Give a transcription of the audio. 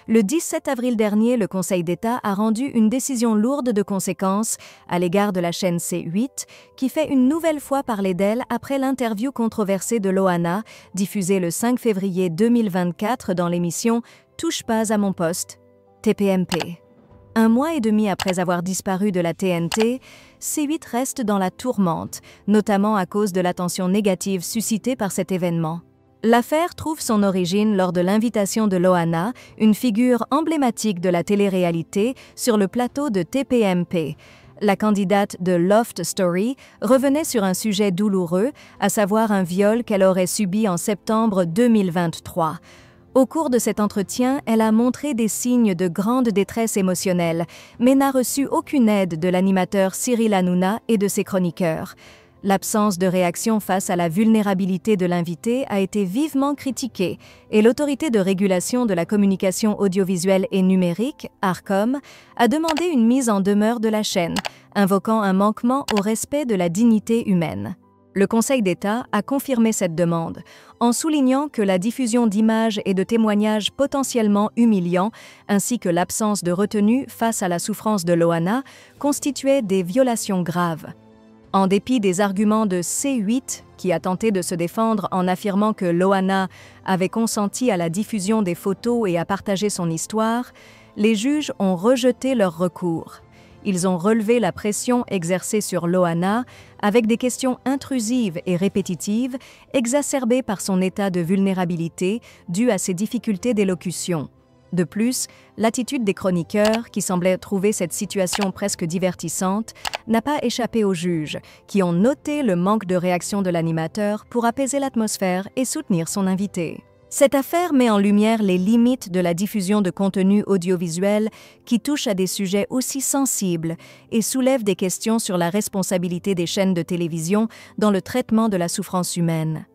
Le 17 avril dernier, le Conseil d'État a rendu une décision lourde de conséquences à l'égard de la chaîne C8, qui fait une nouvelle fois parler d'elle après l'interview controversée de Loana, diffusée le 5 février 2024 dans l'émission « Touche pas à mon poste », TPMP. Un mois et demi après avoir disparu de la TNT, C8 reste dans la tourmente, notamment à cause de l'attention négative suscitée par cet événement. L'affaire trouve son origine lors de l'invitation de Loana, une figure emblématique de la télé-réalité, sur le plateau de TPMP. La candidate de Loft Story revenait sur un sujet douloureux, à savoir un viol qu'elle aurait subi en septembre 2023. Au cours de cet entretien, elle a montré des signes de grande détresse émotionnelle, mais n'a reçu aucune aide de l'animateur Cyril Hanouna et de ses chroniqueurs. L'absence de réaction face à la vulnérabilité de l'invité a été vivement critiquée et l'Autorité de régulation de la communication audiovisuelle et numérique, ARCOM, a demandé une mise en demeure de la chaîne, invoquant un manquement au respect de la dignité humaine. Le Conseil d'État a confirmé cette demande, en soulignant que la diffusion d'images et de témoignages potentiellement humiliants, ainsi que l'absence de retenue face à la souffrance de Loana, constituaient des violations graves. En dépit des arguments de C8, qui a tenté de se défendre en affirmant que Loana avait consenti à la diffusion des photos et à partager son histoire, les juges ont rejeté leur recours. Ils ont relevé la pression exercée sur Loana avec des questions intrusives et répétitives, exacerbées par son état de vulnérabilité dû à ses difficultés d'élocution. De plus, l'attitude des chroniqueurs, qui semblaient trouver cette situation presque divertissante, n'a pas échappé aux juges, qui ont noté le manque de réaction de l'animateur pour apaiser l'atmosphère et soutenir son invité. Cette affaire met en lumière les limites de la diffusion de contenu audiovisuel qui touche à des sujets aussi sensibles et soulève des questions sur la responsabilité des chaînes de télévision dans le traitement de la souffrance humaine.